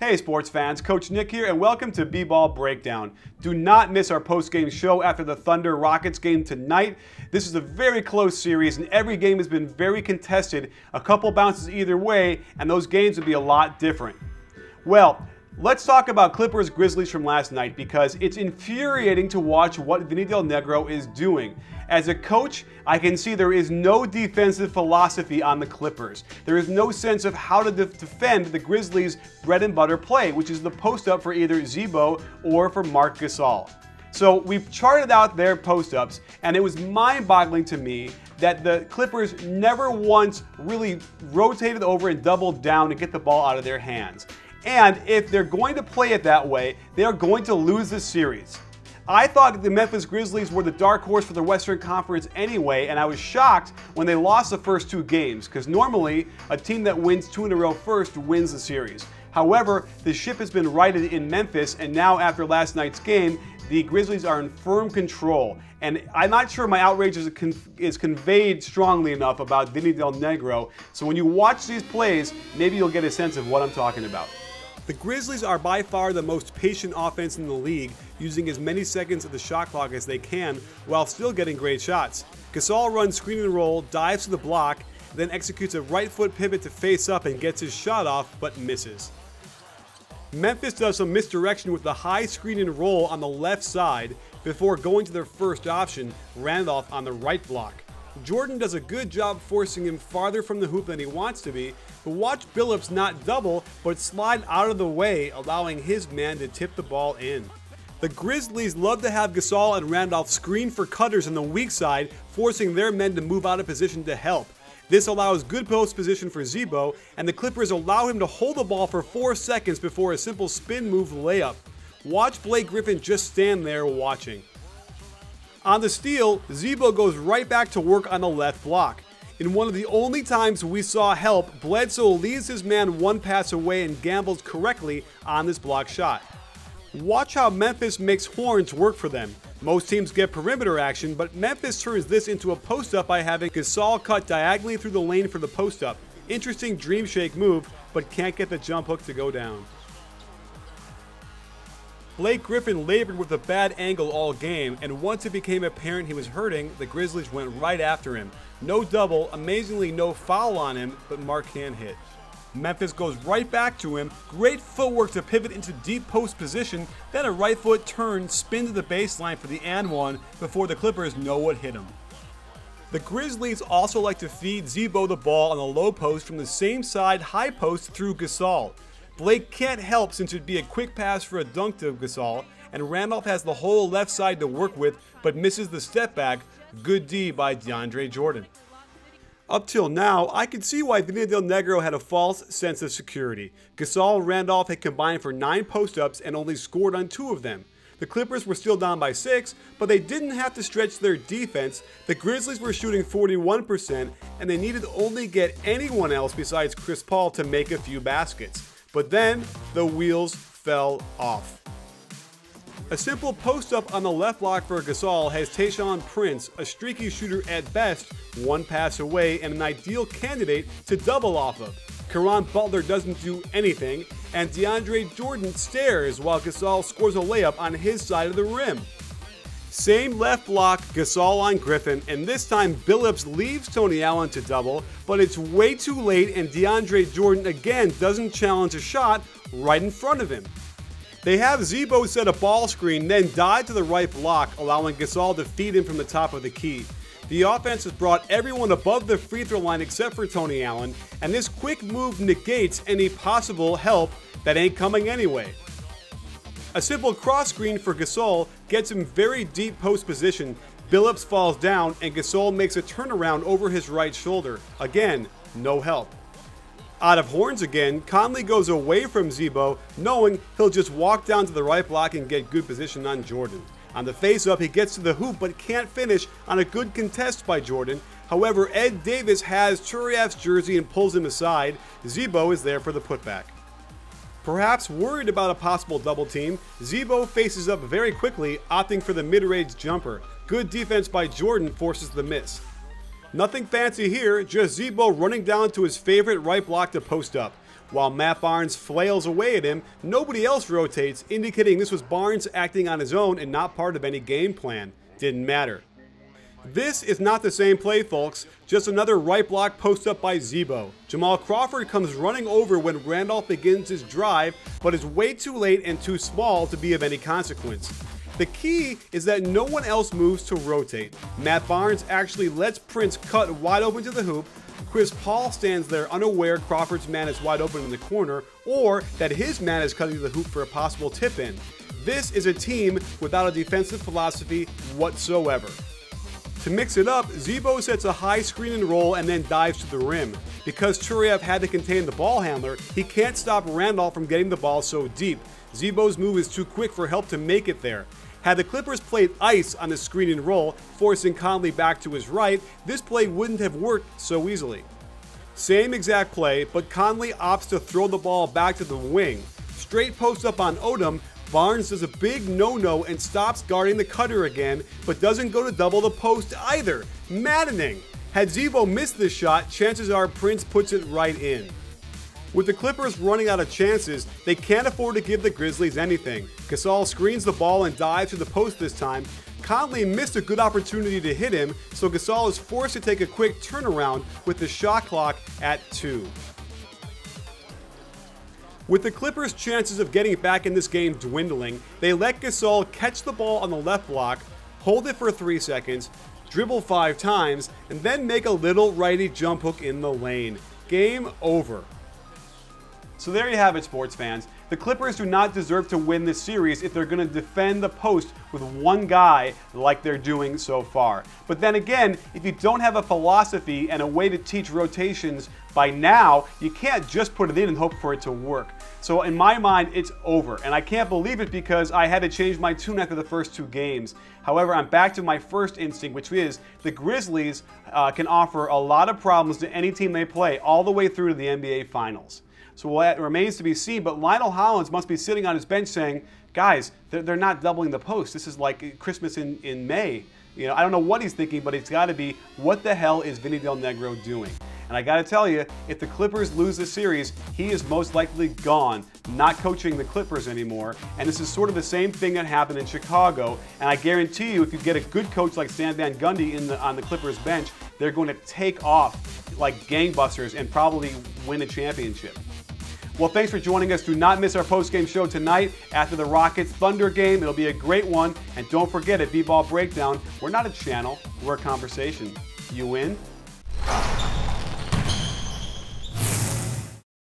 Hey sports fans, Coach Nick here and welcome to B-Ball Breakdown. Do not miss our post-game show after the Thunder Rockets game tonight. This is a very close series and every game has been very contested, a couple bounces either way, and those games would be a lot different. Well, let's talk about Clippers-Grizzlies from last night because it's infuriating to watch what Vinny Negro is doing. As a coach, I can see there is no defensive philosophy on the Clippers. There is no sense of how to defend the Grizzlies' bread and butter play, which is the post-up for either Zebo or for Marc Gasol. So we've charted out their post-ups, and it was mind-boggling to me that the Clippers never once really rotated over and doubled down to get the ball out of their hands. And if they're going to play it that way, they are going to lose this series. I thought the Memphis Grizzlies were the dark horse for the Western Conference anyway, and I was shocked when they lost the first two games, because normally a team that wins two in a row first wins the series. However, the ship has been righted in Memphis, and now after last night's game, the Grizzlies are in firm control. And I'm not sure my outrage is conveyed strongly enough about Vinny Negro, so when you watch these plays, maybe you'll get a sense of what I'm talking about. The Grizzlies are by far the most patient offense in the league, using as many seconds of the shot clock as they can while still getting great shots. Gasol runs screen and roll, dives to the block, then executes a right foot pivot to face up and gets his shot off, but misses. Memphis does some misdirection with the high screen and roll on the left side before going to their first option, Randolph on the right block. Jordan does a good job forcing him farther from the hoop than he wants to be, but watch Billups not double, but slide out of the way, allowing his man to tip the ball in. The Grizzlies love to have Gasol and Randolph screen for cutters on the weak side, forcing their men to move out of position to help. This allows good post position for Zebo, and the Clippers allow him to hold the ball for 4 seconds before a simple spin move layup. Watch Blake Griffin just stand there watching. On the steal, Zebo goes right back to work on the left block. In one of the only times we saw help, Bledsoe leaves his man one pass away and gambles correctly on this block shot. Watch how Memphis makes horns work for them. Most teams get perimeter action, but Memphis turns this into a post-up by having Gasol cut diagonally through the lane for the post-up. Interesting dream shake move, but can't get the jump hook to go down. Blake Griffin labored with a bad angle all game, and once it became apparent he was hurting, the Grizzlies went right after him. No double, amazingly no foul on him, but Marc can hit. Memphis goes right back to him, great footwork to pivot into deep post position, then a right foot turn, spin to the baseline for the and one before the Clippers know what hit him. The Grizzlies also like to feed Zebo the ball on the low post from the same side high post through Gasol. Blake can't help since it'd be a quick pass for a dunk to Gasol, and Randolph has the whole left side to work with but misses the step back. Good D by DeAndre Jordan. Up till now, I could see why Vinny Negro had a false sense of security. Gasol and Randolph had combined for 9 post-ups and only scored on 2 of them. The Clippers were still down by 6, but they didn't have to stretch their defense. The Grizzlies were shooting 41%, and they needed only get anyone else besides Chris Paul to make a few baskets. But then, the wheels fell off. A simple post-up on the left block for Gasol has Tayshaun Prince, a streaky shooter at best, one pass away and an ideal candidate to double off of. Caron Butler doesn't do anything, and DeAndre Jordan stares while Gasol scores a layup on his side of the rim. Same left block, Gasol on Griffin, and this time Billups leaves Tony Allen to double, but it's way too late and DeAndre Jordan again doesn't challenge a shot right in front of him. They have Zebo set a ball screen, then dive to the right block, allowing Gasol to feed him from the top of the key. The offense has brought everyone above the free throw line except for Tony Allen, and this quick move negates any possible help that ain't coming anyway. A simple cross screen for Gasol gets him very deep post position. Billups falls down, and Gasol makes a turnaround over his right shoulder. Again, no help. Out of horns again, Conley goes away from Zebo, knowing he'll just walk down to the right block and get good position on Jordan. On the face-up, he gets to the hoop but can't finish on a good contest by Jordan. However, Ed Davis has Turiaf's jersey and pulls him aside. Zebo is there for the putback. Perhaps worried about a possible double team, Zebo faces up very quickly, opting for the mid-range jumper. Good defense by Jordan forces the miss. Nothing fancy here, just Zebo running down to his favorite right block to post up. While Matt Barnes flails away at him, nobody else rotates, indicating this was Barnes acting on his own and not part of any game plan. Didn't matter. This is not the same play, folks, just another right block post up by Zebo. Jamal Crawford comes running over when Randolph begins his drive, but is way too late and too small to be of any consequence. The key is that no one else moves to rotate. Matt Barnes actually lets Prince cut wide open to the hoop. Chris Paul stands there unaware Crawford's man is wide open in the corner, or that his man is cutting to the hoop for a possible tip-in. This is a team without a defensive philosophy whatsoever. To mix it up, Zebo sets a high screen and roll and then dives to the rim. Because Turiev had to contain the ball handler, he can't stop Randolph from getting the ball so deep. Zebo's move is too quick for help to make it there. Had the Clippers played ice on the screen and roll, forcing Conley back to his right, this play wouldn't have worked so easily. Same exact play, but Conley opts to throw the ball back to the wing. Straight post up on Odom, Barnes does a big no-no and stops guarding the cutter again, but doesn't go to double the post either. Maddening! Had Zebo missed this shot, chances are Prince puts it right in. With the Clippers running out of chances, they can't afford to give the Grizzlies anything. Gasol screens the ball and dives to the post this time. Conley missed a good opportunity to hit him, so Gasol is forced to take a quick turnaround with the shot clock at 2. With the Clippers' chances of getting back in this game dwindling, they let Gasol catch the ball on the left block, hold it for 3 seconds, dribble 5 times, and then make a little righty jump hook in the lane. Game over. So there you have it, sports fans. The Clippers do not deserve to win this series if they're going to defend the post with one guy like they're doing so far. But then again, if you don't have a philosophy and a way to teach rotations by now, you can't just put it in and hope for it to work. So in my mind, it's over. And I can't believe it because I had to change my tune after the first 2 games. However, I'm back to my first instinct, which is the Grizzlies can offer a lot of problems to any team they play all the way through to the NBA Finals. So it remains to be seen, but Lionel Hollins must be sitting on his bench saying, guys, they're not doubling the post. This is like Christmas in May. You know, I don't know what he's thinking, but it's got to be, what the hell is Vinny Del Negro doing? And I got to tell you, if the Clippers lose the series, he is most likely gone, not coaching the Clippers anymore. And this is sort of the same thing that happened in Chicago. And I guarantee you, if you get a good coach like Stan Van Gundy on the Clippers bench, they're going to take off like gangbusters and probably win a championship. Well, thanks for joining us. Do not miss our post-game show tonight after the Rockets-Thunder game. It'll be a great one. And don't forget, at B-Ball Breakdown, we're not a channel, we're a conversation. You in?